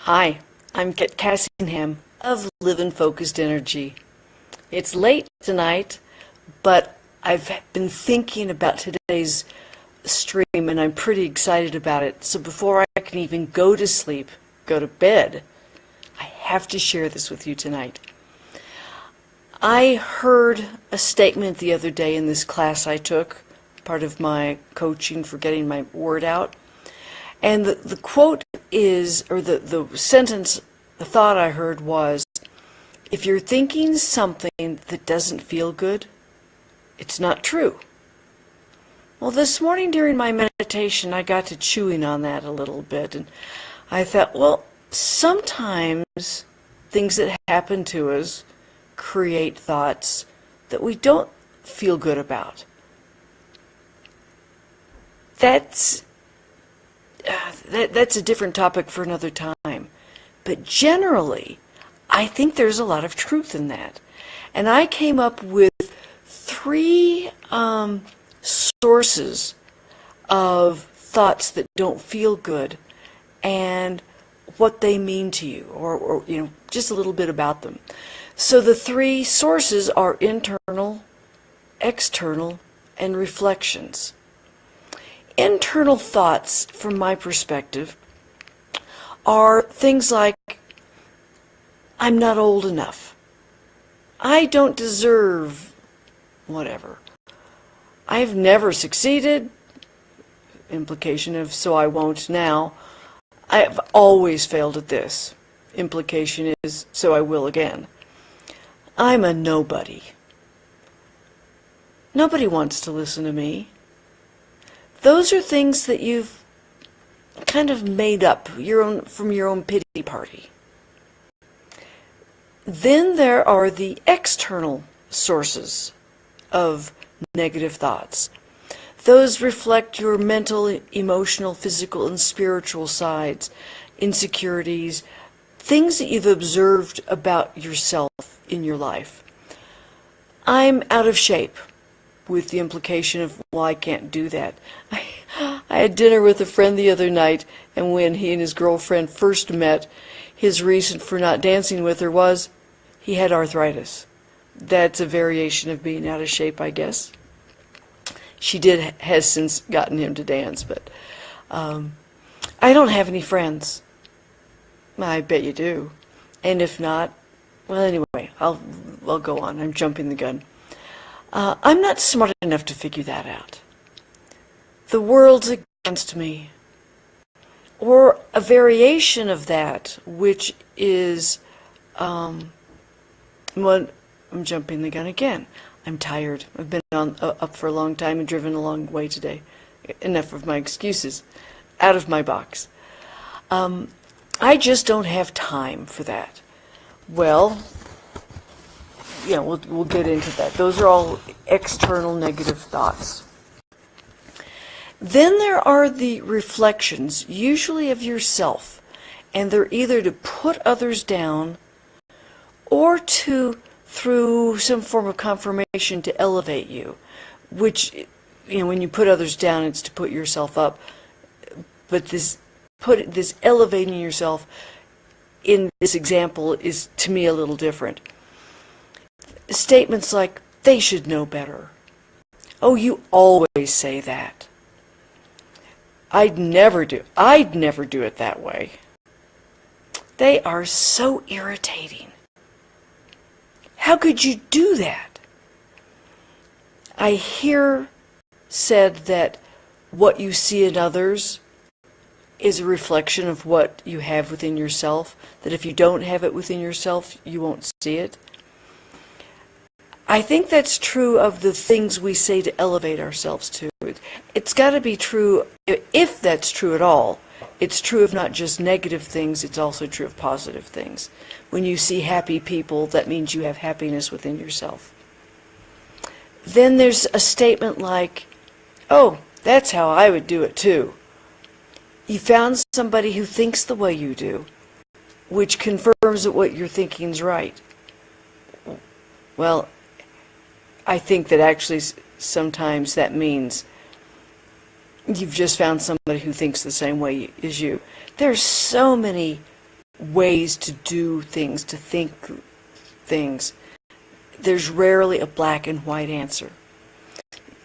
Hi, I'm Cassingham of Live in Focused Energy. It's late tonight, but I've been thinking about today's stream and I'm pretty excited about it. So before I can even go to sleep, go to bed, I have to share this with you tonight. I heard a statement the other day in this class I took, part of my coaching for getting my word out. And the quote is, or the sentence, the thought I heard was, if you're thinking something that doesn't feel good, it's not true. Well, this morning during my meditation, I got to chewing on that a little bit, and I thought, well, sometimes things that happen to us create thoughts that we don't feel good about. That's a different topic for another time. But generally, I think there's a lot of truth in that. And I came up with three sources of thoughts that don't feel good and what they mean to you, or just a little bit about them. So the three sources are internal, external, and reflections. Internal thoughts, from my perspective, are things like, I'm not old enough. I don't deserve whatever. I've never succeeded. Implication of, so I won't now. I've always failed at this. Implication is, so I will again. I'm a nobody. Nobody wants to listen to me. Those are things that you've kind of made up from your own pity party. Then there are the external sources of negative thoughts. Those reflect your mental, emotional, physical, and spiritual sides, insecurities, things that you've observed about yourself in your life. I'm out of shape, with the implication of, well, I can't do that. I had dinner with a friend the other night, and when he and his girlfriend first met, his reason for not dancing with her was he had arthritis. That's a variation of being out of shape, I guess. She has since gotten him to dance, but I don't have any friends. I bet you do. And if not, well, anyway, I'll go on. I'm jumping the gun. I'm not smart enough to figure that out. The world's against me. Or a variation of that, which is, well, I'm jumping the gun again. I'm tired. I've been up for a long time and driven a long way today. Enough of my excuses. Out of my box. I just don't have time for that. Well, we'll get into that. Those are all external negative thoughts. Then there are the reflections, usually of yourself, and they're either to put others down or through some form of confirmation, to elevate you, which, when you put others down, it's to put yourself up. But this elevating yourself in this example is, to me, a little different. Statements like, they should know better. Oh, you always say that. I'd never do it that way. They are so irritating. How could you do that? I hear said that what you see in others is a reflection of what you have within yourself, that if you don't have it within yourself, you won't see it. I think that's true of the things we say to elevate ourselves to. It's got to be true, if that's true at all. It's true of not just negative things, it's also true of positive things. When you see happy people, that means you have happiness within yourself. Then there's a statement like, oh, that's how I would do it too. You found somebody who thinks the way you do, which confirms that what you're thinking is right. Well, I think that actually sometimes that means you've just found somebody who thinks the same way as you. There's so many ways to do things, to think things. There's rarely a black and white answer.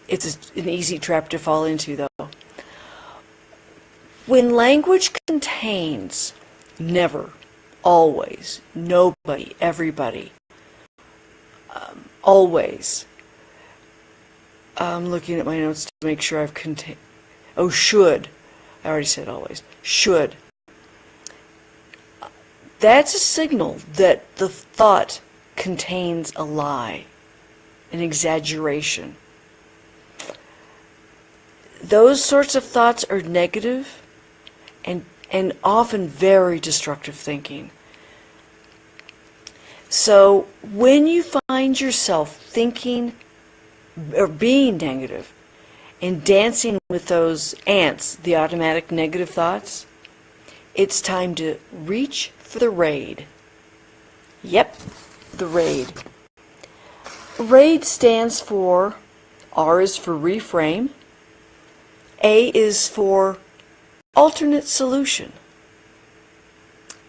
It's an easy trap to fall into, though. When language contains never, always, nobody, everybody, always. I'm looking at my notes to make sure I've contained. Oh, should. I already said always. Should. That's a signal that the thought contains a lie, an exaggeration. Those sorts of thoughts are negative and often very destructive thinking. So when you find yourself thinking or being negative and dancing with those ants, the automatic negative thoughts, it's time to reach for the raid. Yep, the raid. RAID stands for, R is for reframe, A is for alternate solution,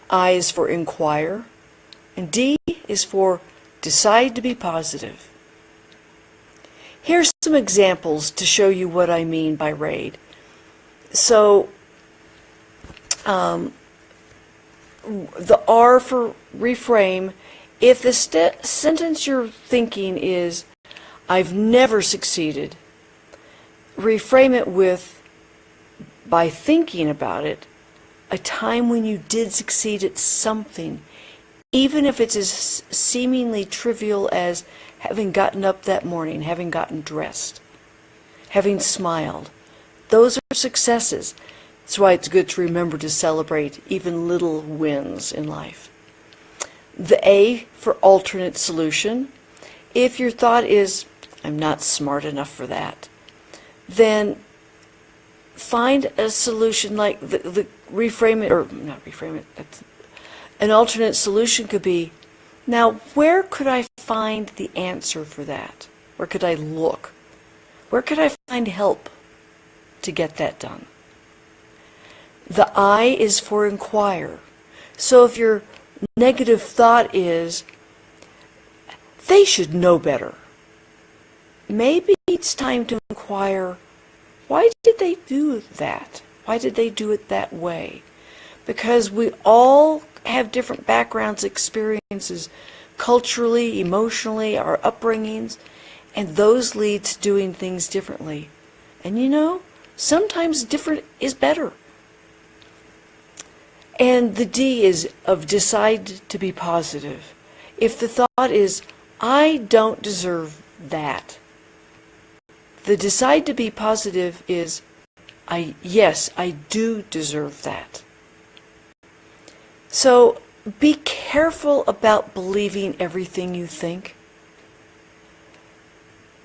I is for inquire, and D is for decide to be positive. Here's some examples to show you what I mean by RAID. So, the R for reframe, if the sentence you're thinking is, I've never succeeded, reframe it with, by thinking about it, a time when you did succeed at something, even if it's as seemingly trivial as having gotten up that morning, having gotten dressed, having smiled. Those are successes. That's why it's good to remember to celebrate even little wins in life. The A for alternate solution. If your thought is, I'm not smart enough for that, then find a solution like the reframe it, or not reframe it, that's, an alternate solution could be, now where could I find the answer for that? Where could I look? Where could I find help to get that done? The I is for inquire. So if your negative thought is, they should know better, maybe it's time to inquire, why did they do that? Why did they do it that way? Because we all have different backgrounds, experiences, culturally, emotionally, our upbringings, and those lead to doing things differently. And you know, sometimes different is better. And the D is of decide to be positive. If the thought is, I don't deserve that, the decide to be positive is, yes, I do deserve that. So be careful about believing everything you think.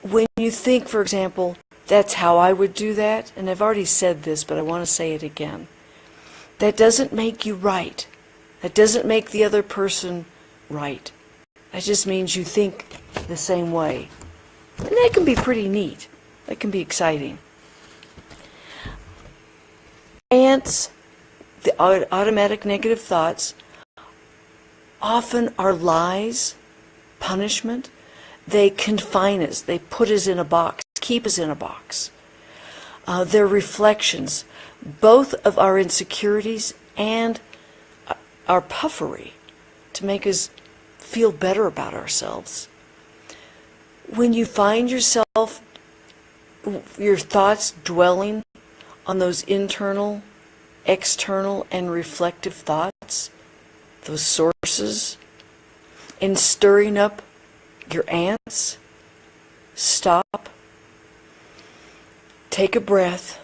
When you think, for example, that's how I would do that, and I've already said this, but I want to say it again. That doesn't make you right. That doesn't make the other person right. That just means you think the same way. And that can be pretty neat. That can be exciting. Ants, the automatic negative thoughts, often are lies, punishment. They confine us. They put us in a box, keep us in a box. They're reflections, both of our insecurities and our puffery, to make us feel better about ourselves. When you find yourself, your thoughts dwelling on those internal, external, and reflective thoughts, those sources, and stirring up your ants, stop, take a breath,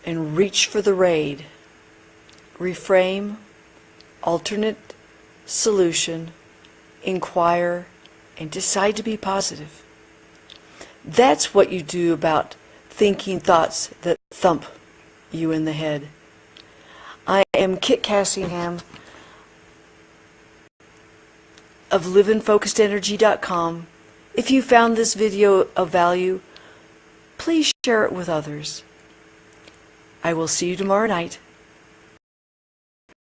and reach for the raid. Reframe, alternate solution, inquire, and decide to be positive. That's what you do about thinking thoughts that thump you in the head. I am Kit Cassingham of liveandfocusedenergy.com. If you found this video of value, please share it with others. I will see you tomorrow night.